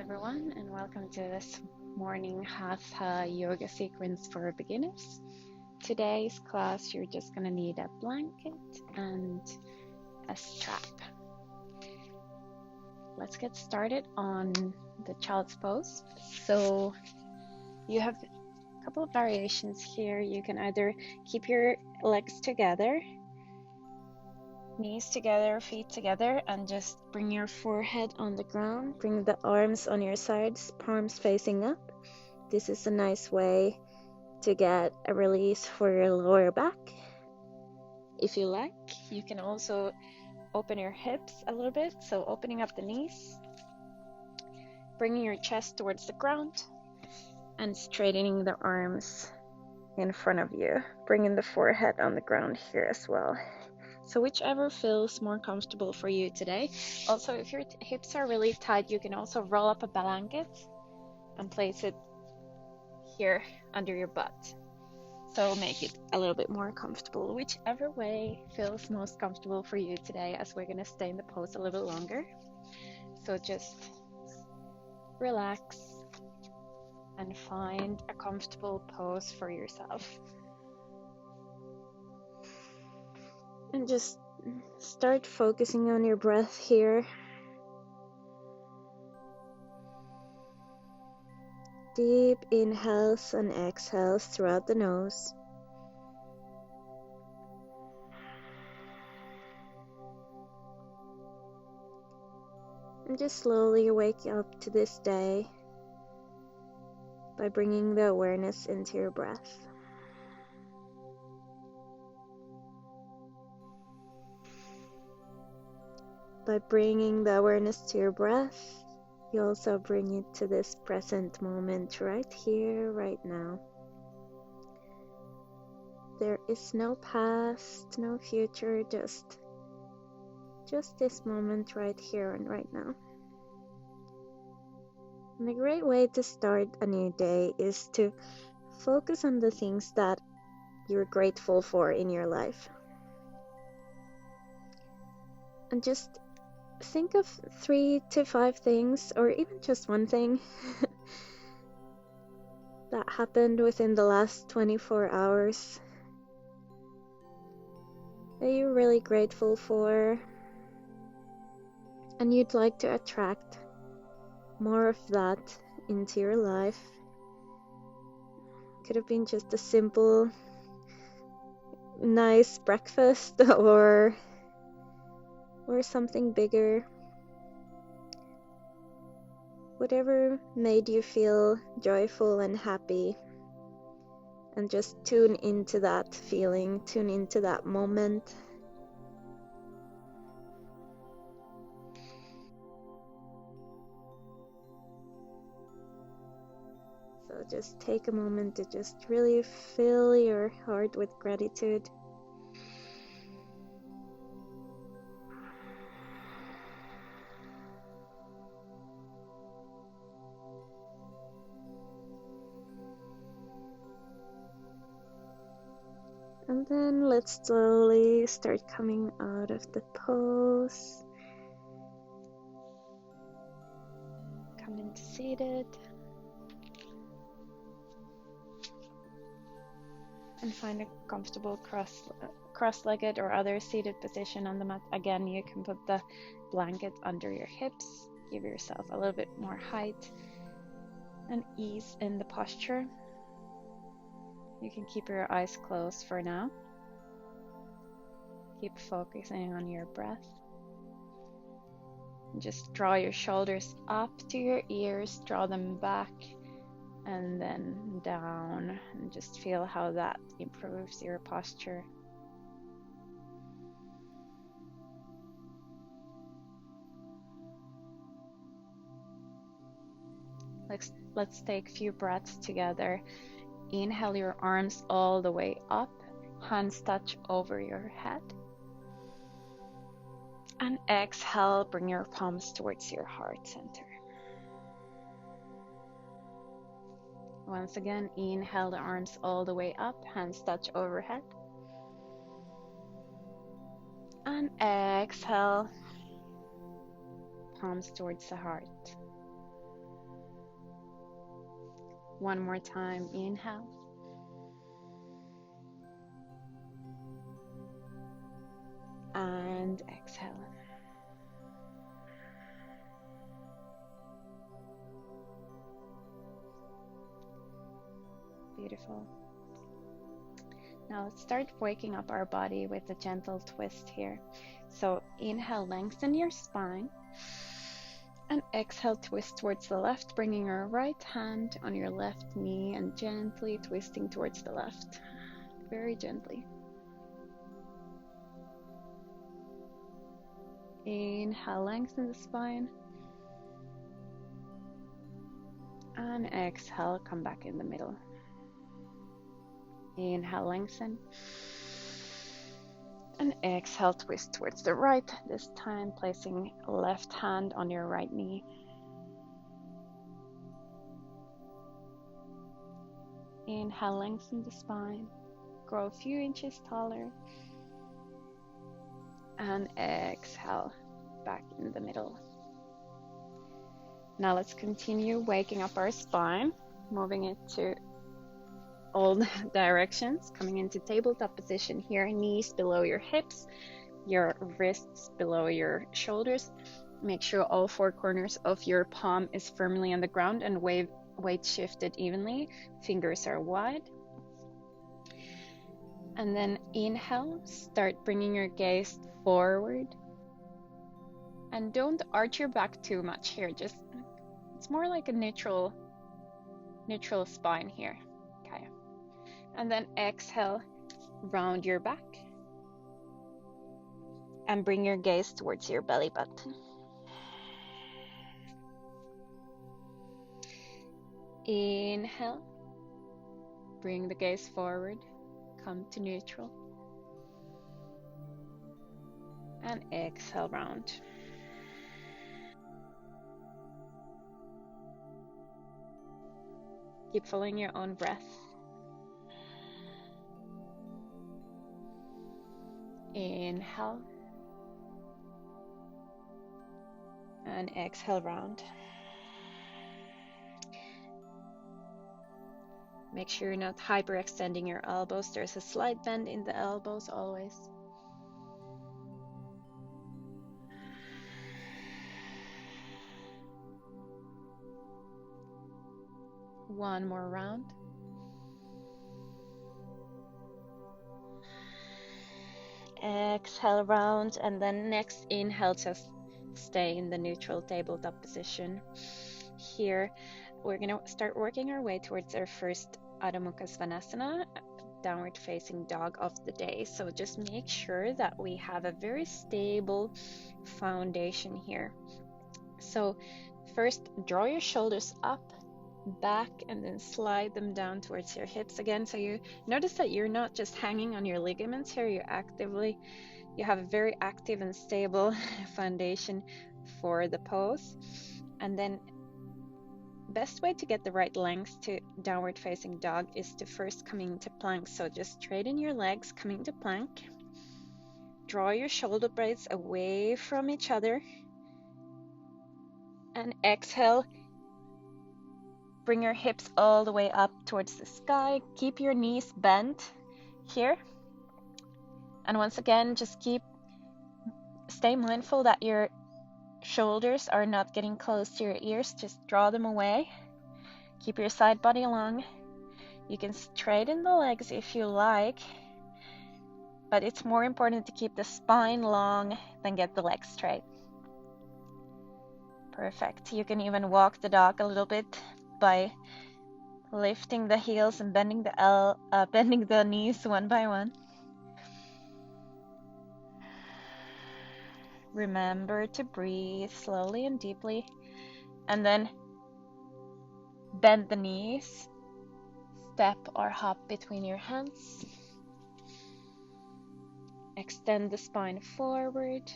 everyone, and welcome to this morning Hatha yoga sequence for beginners. Today's class, you're just going to need a blanket and a strap. Let's get started on the child's pose. So you have a couple of variations here. You can either keep your legs together, knees together, feet together, and just bring your forehead on the ground. Bring the arms on your sides, palms facing up. This is a nice way to get a release for your lower back. If you like, you can also open your hips a little bit, so opening up the knees, bringing your chest towards the ground, and straightening the arms in front of you, bringing the forehead on the ground here as well. So whichever feels more comfortable for you today. Also, if your hips are really tight, you can also roll up a blanket and place it here under your butt. So make it a little bit more comfortable, whichever way feels most comfortable for you today, as we're going to stay in the pose a little bit longer. So just relax and find a comfortable pose for yourself. And just start focusing on your breath here. Deep inhales and exhales throughout the nose. And just slowly wake up to this day by bringing the awareness into your breath. By bringing the awareness to your breath, you also bring it to this present moment right here, right now. There is no past, no future, just this moment right here and right now. And a great way to start a new day is to focus on the things that you're grateful for in your life. And just think of 3 to 5 things, or even just one thing that happened within the last 24 hours that you're really grateful for, and you'd like to attract more of that into your life. Could have been just a simple, nice breakfast or something bigger. Whatever made you feel joyful and happy, and just tune into that feeling, tune into that moment. So just take a moment to just really fill your heart with gratitude. And then let's slowly start coming out of the pose. Come into seated. And find a comfortable cross-legged or other seated position on the mat. Again, you can put the blanket under your hips. Give yourself a little bit more height and ease in the posture. You can keep your eyes closed for now. Keep focusing on your breath. Just draw your shoulders up to your ears, draw them back and then down, and just feel how that improves your posture. Let's take a few breaths together. Inhale your arms all the way up, hands touch over your head. And exhale, bring your palms towards your heart center. Once again, inhale the arms all the way up, hands touch overhead. And exhale, palms towards the heart. One more time, inhale. And exhale. Beautiful. Now let's start waking up our body with a gentle twist here. So inhale, lengthen your spine. And exhale, twist towards the left, bringing your right hand on your left knee and gently twisting towards the left. Very gently. Inhale, lengthen the spine. And exhale, come back in the middle. Inhale, lengthen. And exhale, twist towards the right, this time placing left hand on your right knee. Inhale, lengthen the spine, grow a few inches taller. And exhale, back in the middle. Now let's continue waking up our spine, moving it to all directions, coming into tabletop position here, knees below your hips, your wrists below your shoulders. Make sure all four corners of your palm is firmly on the ground and weight shifted evenly. Fingers are wide. And then inhale, start bringing your gaze forward. And don't arch your back too much here, just it's more like a neutral spine here. Okay. And then exhale, round your back. And bring your gaze towards your belly button. Inhale, bring the gaze forward, come to neutral. And exhale, round. Keep following your own breath. Inhale. And exhale, round. Make sure you're not hyperextending your elbows. There's a slight bend in the elbows always. One more round. Exhale, round, and then next inhale, just stay in the neutral tabletop position. Here, we're going to start working our way towards our first Adho Mukha Svanasana, downward facing dog of the day. So just make sure that we have a very stable foundation here. So first, draw your shoulders up, back, and then slide them down towards your hips again. So you notice that you're not just hanging on your ligaments here, you have a very active and stable foundation for the pose. And then best way to get the right length to downward facing dog is to first come into plank. So just straighten your legs, coming to plank. Draw your shoulder blades away from each other. And exhale, bring your hips all the way up towards the sky. Keep your knees bent here. And once again, just stay mindful that your shoulders are not getting close to your ears. Just draw them away. Keep your side body long. You can straighten the legs if you like, but it's more important to keep the spine long than get the legs straight. Perfect. You can even walk the dog a little bit by lifting the heels and bending the knees one by one. Remember to breathe slowly and deeply, and then bend the knees, step or hop between your hands, extend the spine forward,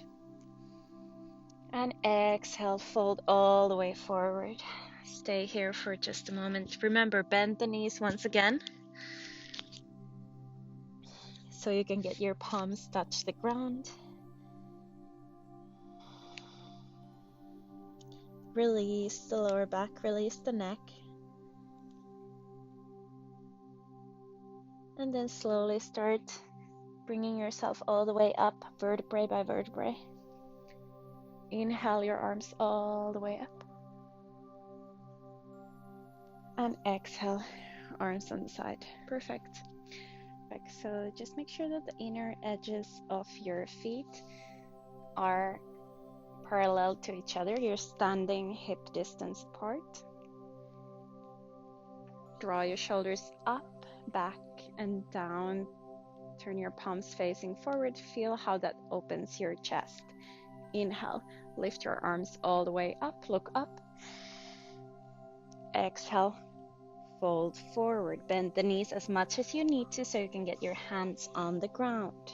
and exhale, fold all the way forward. Stay here for just a moment. Remember, bend the knees once again so you can get your palms touch the ground. Release the lower back, release the neck. And then slowly start bringing yourself all the way up, vertebrae by vertebrae. Inhale your arms all the way up. And exhale, arms on the side. Perfect. So just make sure that the inner edges of your feet are parallel to each other. You're standing hip distance apart. Draw your shoulders up, back, and down. Turn your palms facing forward. Feel how that opens your chest. Inhale, lift your arms all the way up, look up. Exhale, fold forward. Bend the knees as much as you need to so you can get your hands on the ground.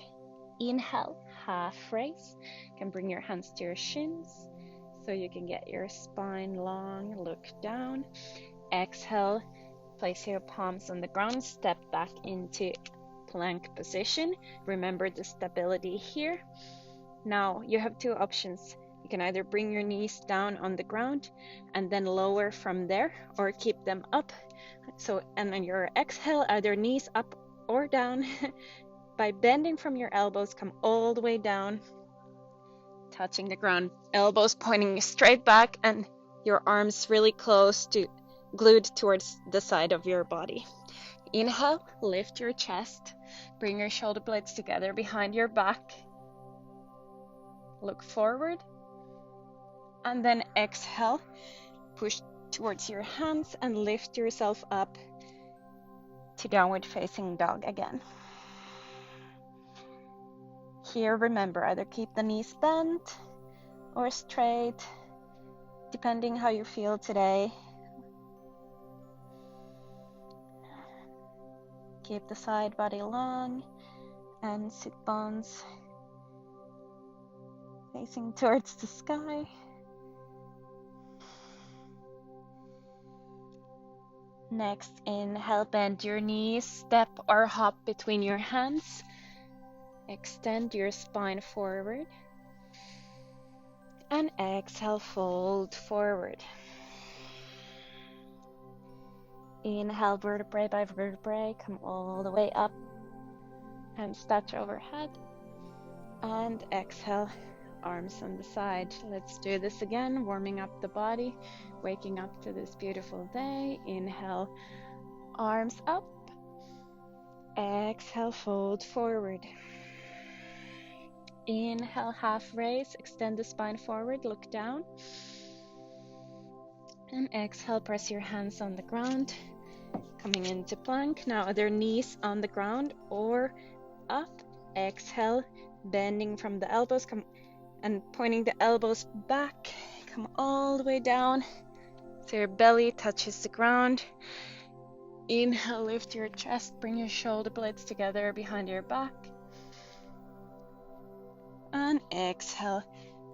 Inhale, half raise. You can bring your hands to your shins so you can get your spine long. Look down. Exhale, place your palms on the ground. Step back into plank position. Remember the stability here. Now you have two options. You can either bring your knees down on the ground and then lower from there, or keep them up. So, and on your exhale, either knees up or down. By bending from your elbows, come all the way down, touching the ground, elbows pointing straight back, and your arms really close to glued towards the side of your body. Inhale, lift your chest, bring your shoulder blades together behind your back, look forward, and then exhale, push towards your hands and lift yourself up to downward facing dog again. Here, remember, either keep the knees bent or straight, depending how you feel today. Keep the side body long and sit bones facing towards the sky. Next, inhale, bend your knees, step or hop between your hands. Extend your spine forward. And exhale, fold forward. Inhale, vertebrae by vertebrae, come all the way up. Hands touch overhead. And exhale, arms on the side. Let's do this again, warming up the body, waking up to this beautiful day. Inhale, arms up. Exhale, fold forward. Inhale, half raise, extend the spine forward, look down. And exhale, press your hands on the ground, coming into plank. Now either knees on the ground or up. Exhale, bending from the elbows, come and pointing the elbows back. Come all the way down so your belly touches the ground. Inhale, lift your chest, bring your shoulder blades together behind your back. And exhale,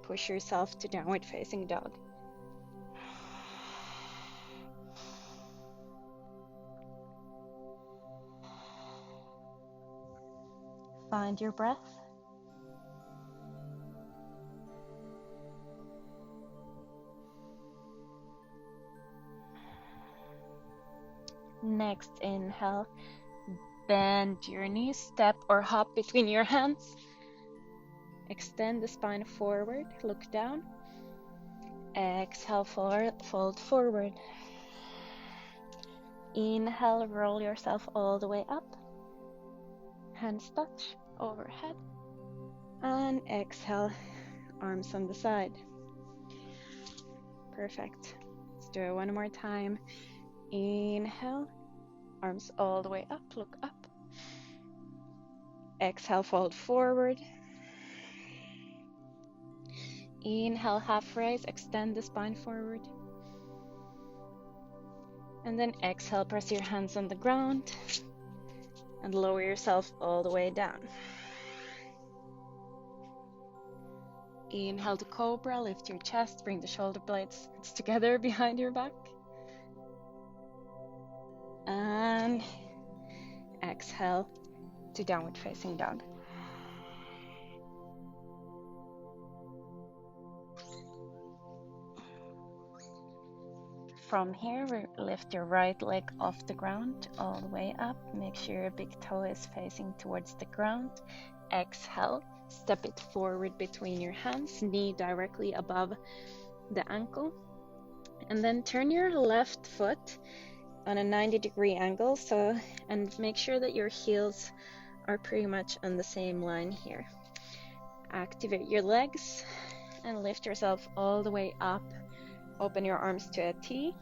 push yourself to downward facing dog. Find your breath. Next, inhale, bend your knees, step or hop between your hands. Extend the spine forward, look down. Exhale, fold forward. Inhale, roll yourself all the way up. Hands touch overhead. And exhale, arms on the side. Perfect. Let's do it one more time. Inhale, arms all the way up, look up. Exhale, fold forward. Inhale, half raise, extend the spine forward. And then exhale, press your hands on the ground and lower yourself all the way down. Inhale to cobra, lift your chest, bring the shoulder blades together behind your back. And exhale to downward facing dog. From here, lift your right leg off the ground all the way up. Make sure your big toe is facing towards the ground. Exhale, step it forward between your hands, knee directly above the ankle. And then turn your left foot on a 90-degree angle, and make sure that your heels are pretty much on the same line here. Activate your legs and lift yourself all the way up. Open your arms to a T.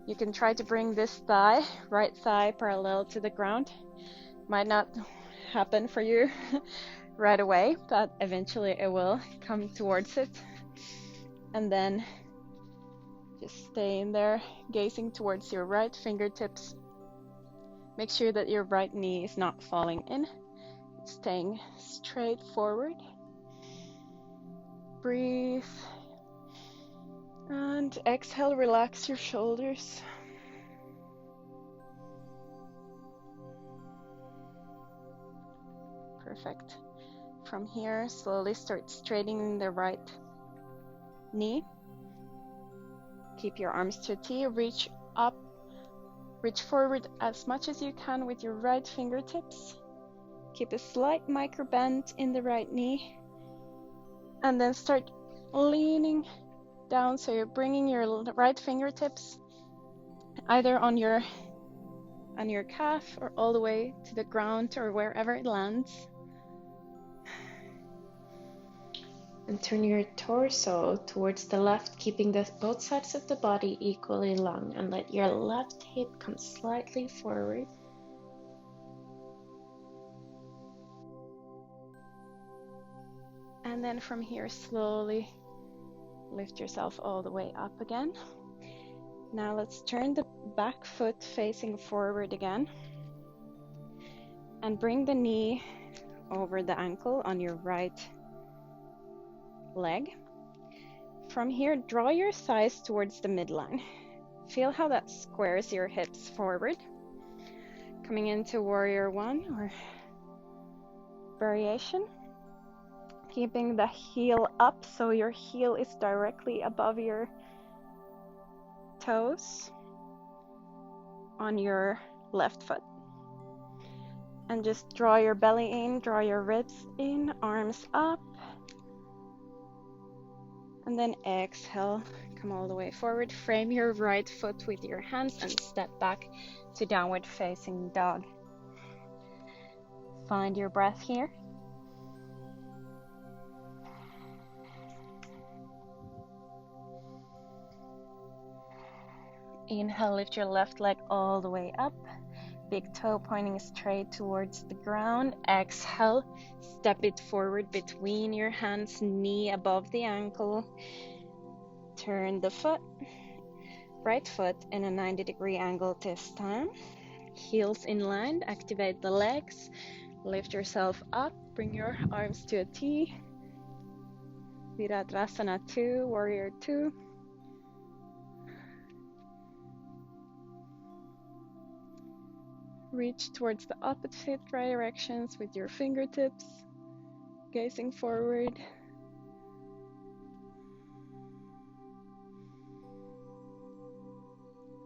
You can try to bring this right thigh parallel to the ground. Might not happen for you right away, but eventually it will come towards it. And then just stay in there, gazing towards your right fingertips. Make sure that your right knee is not falling in. It's staying straight forward. Breathe. And exhale, relax your shoulders. Perfect. From here, slowly start straightening the right knee. Keep your arms to a T. Reach up, reach forward as much as you can with your right fingertips. Keep a slight micro bend in the right knee. And then start leaning down, so you're bringing your right fingertips either on your calf or all the way to the ground or wherever it lands. And turn your torso towards the left, keeping both sides of the body equally long, and let your left hip come slightly forward. And then from here, slowly lift yourself all the way up again. Now let's turn the back foot facing forward again. And bring the knee over the ankle on your right leg. From here, draw your thighs towards the midline. Feel how that squares your hips forward. Coming into Warrior One or variation. Keeping the heel up, so your heel is directly above your toes on your left foot. And just draw your belly in, draw your ribs in, arms up. And then exhale, come all the way forward. Frame your right foot with your hands and step back to downward facing dog. Find your breath here. Inhale, lift your left leg all the way up. Big toe pointing straight towards the ground. Exhale, step it forward between your hands, knee above the ankle. Turn the foot, right foot in a 90-degree angle this time. Heels in line, activate the legs. Lift yourself up, bring your arms to a T. Virabhadrasana 2, Warrior 2. Reach towards the opposite directions with your fingertips, gazing forward.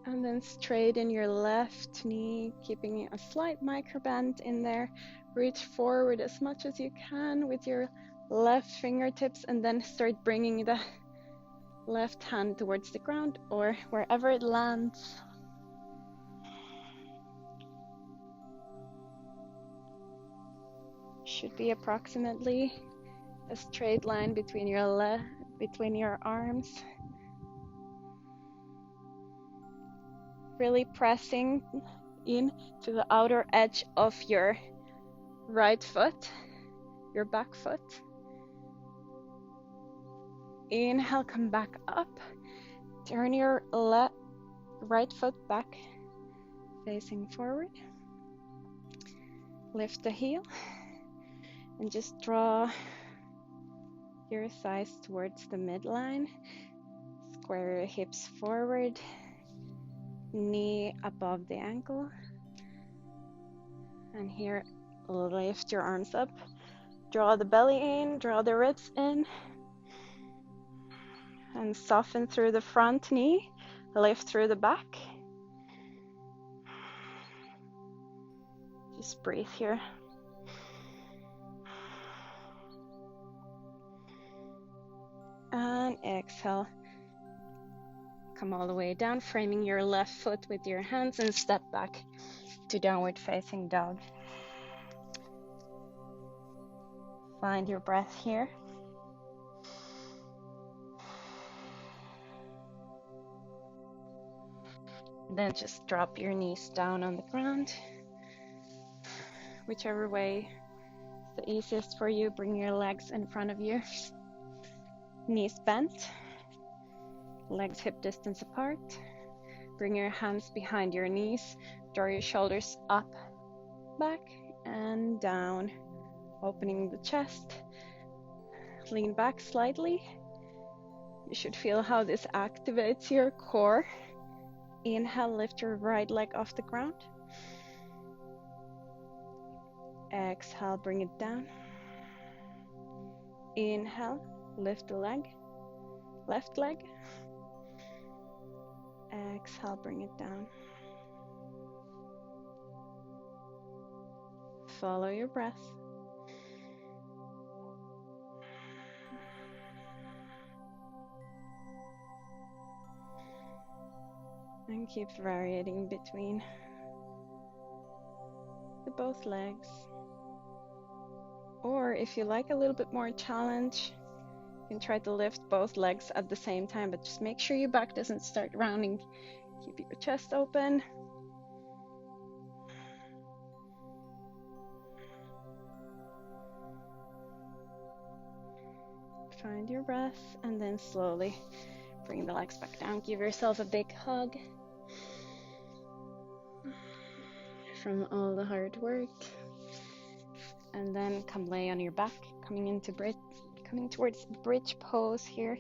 And then straighten your left knee, keeping a slight microbend in there. Reach forward as much as you can with your left fingertips, and then start bringing the left hand towards the ground or wherever it lands. Should be approximately a straight line between your arms. Really pressing in to the outer edge of your right foot, your back foot. Inhale, come back up. Turn your right foot back, facing forward. Lift the heel. And just draw your thighs towards the midline. Square your hips forward. Knee above the ankle. And here, lift your arms up. Draw the belly in, draw the ribs in. And soften through the front knee. Lift through the back. Just breathe here. And exhale. Come all the way down, framing your left foot with your hands and step back to downward facing dog. Find your breath here. Then just drop your knees down on the ground. Whichever way is the easiest for you, bring your legs in front of you. Knees bent, legs hip distance apart. Bring your hands behind your knees, draw your shoulders up, back, and down. Opening the chest, lean back slightly. You should feel how this activates your core. Inhale, lift your right leg off the ground. Exhale, bring it down. Inhale, lift the leg, left leg. Exhale, bring it down. Follow your breath. And keep varying between the both legs. Or if you like a little bit more challenge, you can try to lift both legs at the same time, but just make sure your back doesn't start rounding. Keep your chest open. Find your breath and then slowly bring the legs back down. Give yourself a big hug from all the hard work. And then come lay on your back, coming towards bridge pose here.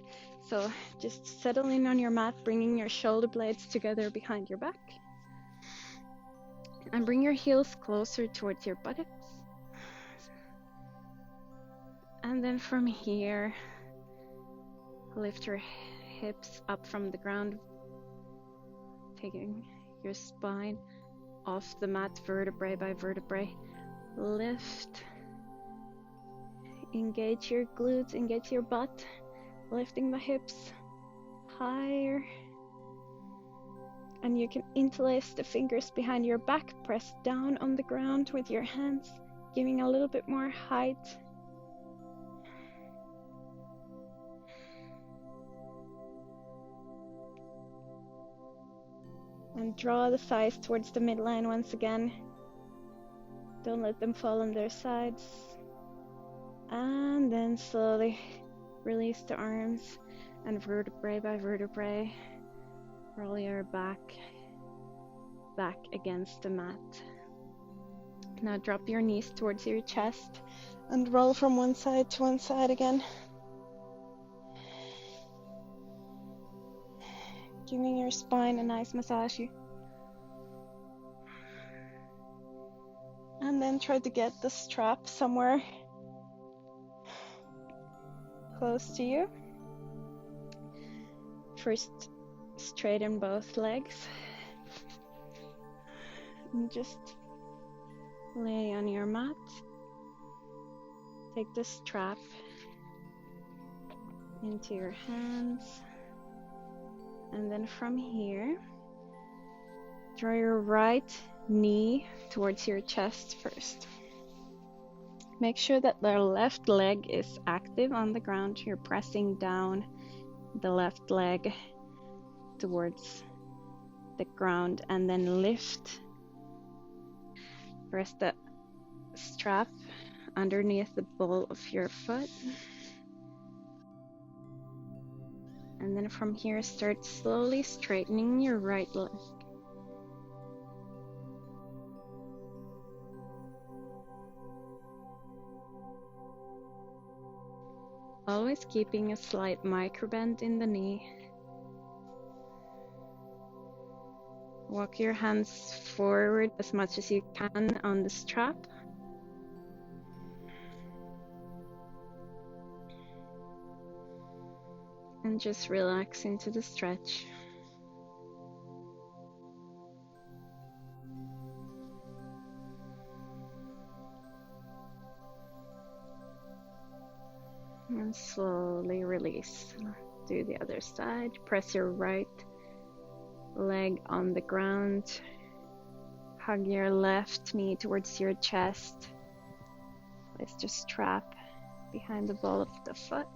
So just settle in on your mat, bringing your shoulder blades together behind your back. And bring your heels closer towards your buttocks. And then from here, lift your hips up from the ground, taking your spine off the mat vertebrae by vertebrae. Lift, engage your glutes, engage your butt, lifting the hips higher. And you can interlace the fingers behind your back, press down on the ground with your hands, giving a little bit more height. And draw the thighs towards the midline once again. Don't let them fall on their sides. And then slowly release the arms and vertebrae by vertebrae. Roll your back against the mat. Now drop your knees towards your chest and roll from one side to one side again. Giving your spine a nice massage. And then try to get the strap somewhere close to you. First, straighten both legs. And just lay on your mat. Take the strap into your hands. And then from here, draw your right knee towards your chest first. Make sure that the left leg is active on the ground. You're pressing down the left leg towards the ground and then lift. Press the strap underneath the ball of your foot. And then from here, start slowly straightening your right leg. Always keeping a slight microbend in the knee. Walk your hands forward as much as you can on the strap. And just relax into the stretch. And slowly release. Do the other side. Press your right leg on the ground. Hug your left knee towards your chest. Let's just strap behind the ball of the foot.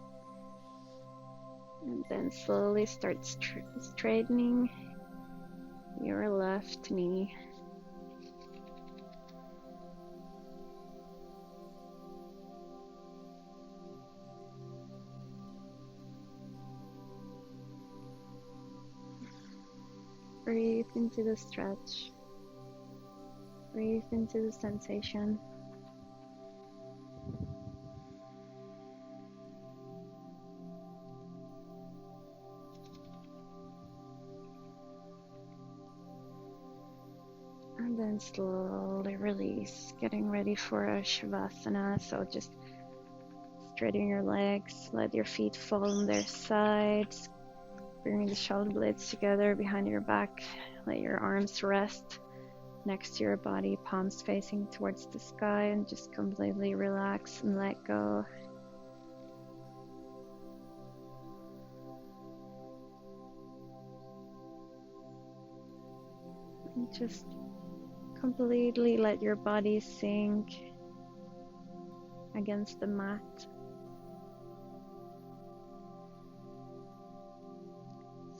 And then slowly start straightening your left knee. Breathe into the stretch. Breathe into the sensation. And then slowly release, getting ready for a Shavasana. So just straighten your legs, let your feet fall on their sides. Bring the shoulder blades together behind your back. Let your arms rest next to your body, palms facing towards the sky, and just completely relax and let go. And just completely let your body sink against the mat.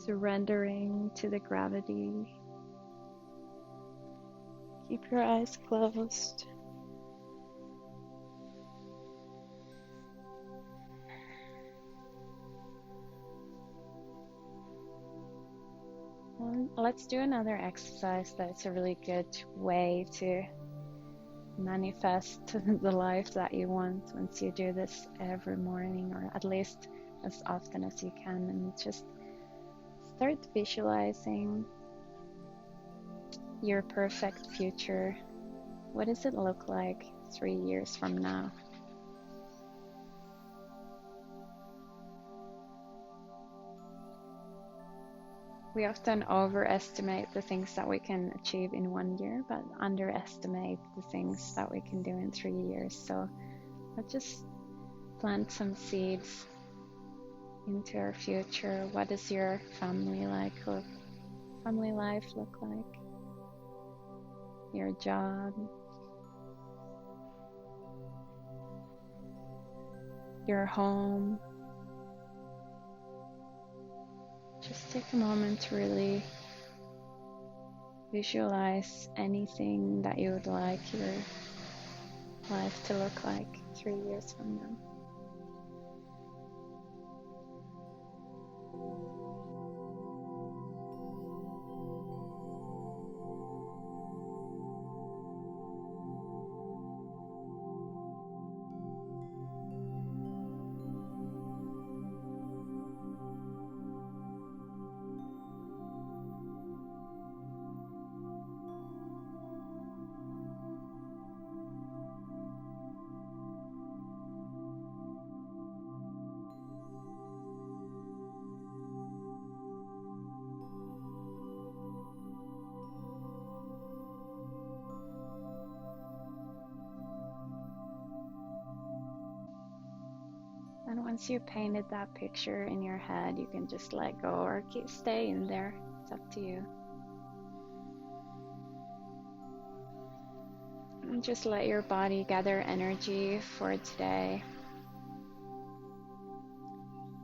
Surrendering to the gravity. Keep your eyes closed. And let's do another exercise that's a really good way to manifest the life that you want once you do this every morning, or at least as often as you can, and just start visualizing your perfect future. What does it look like 3 years from now? We often overestimate the things that we can achieve in 1 year, but underestimate the things that we can do in 3 years. So let's just plant some seeds into our future. What does your family life look like? Your job, your home. Just take a moment to really visualize anything that you would like your life to look like 3 years from now. And once you painted that picture in your head, you can just let go or stay in there. It's up to you. And just let your body gather energy for today.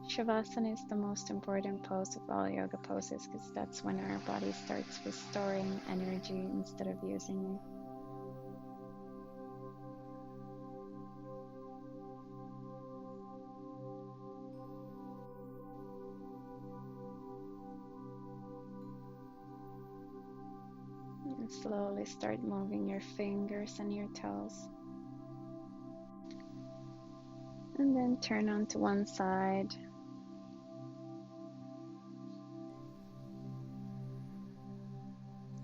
Shavasana is the most important pose of all yoga poses, because that's when our body starts restoring energy instead of using it. And slowly start moving your fingers and your toes. And then turn onto one side.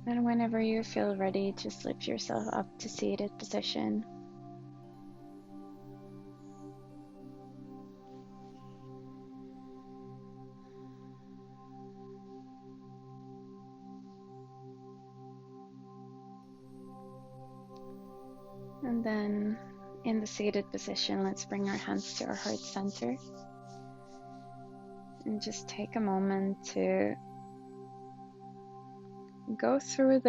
And whenever you feel ready, just lift yourself up to seated position. And then In the seated position, let's bring our hands to our heart center and just take a moment to go through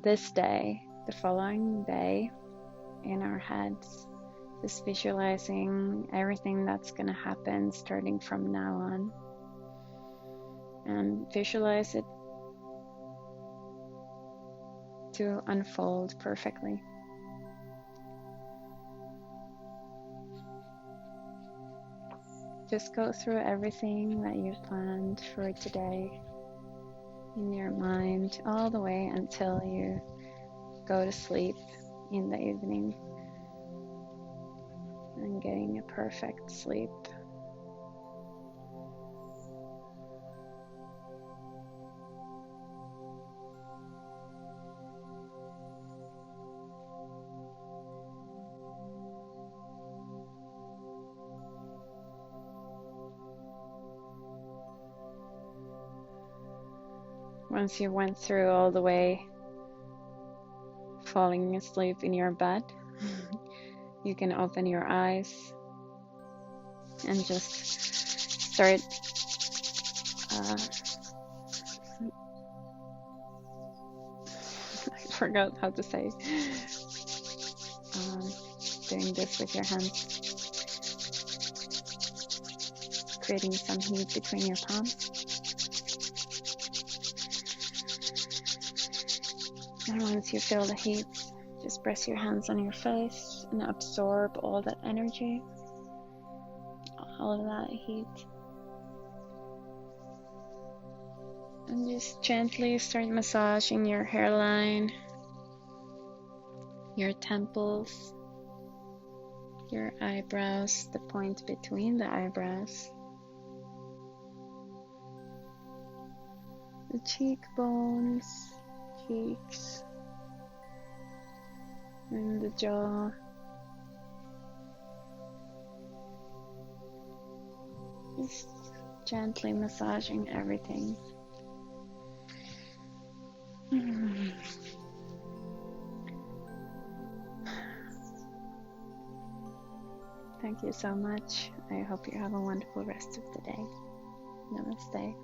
this day, the following day in our heads, just visualizing everything that's going to happen starting from now on, and visualize it to unfold perfectly. Just go through everything that you've planned for today in your mind all the way until you go to sleep in the evening and getting a perfect sleep. Once you went through all the way falling asleep in your bed, you can open your eyes and just start I forgot how to say doing this with your hands, creating some heat between your palms. And once you feel the heat, just press your hands on your face and absorb all that energy, all of that heat. And just gently start massaging your hairline, your temples, your eyebrows, the point between the eyebrows, the cheekbones, cheeks, and the jaw. Just gently massaging everything. Thank you so much. I hope you have a wonderful rest of the day. Namaste.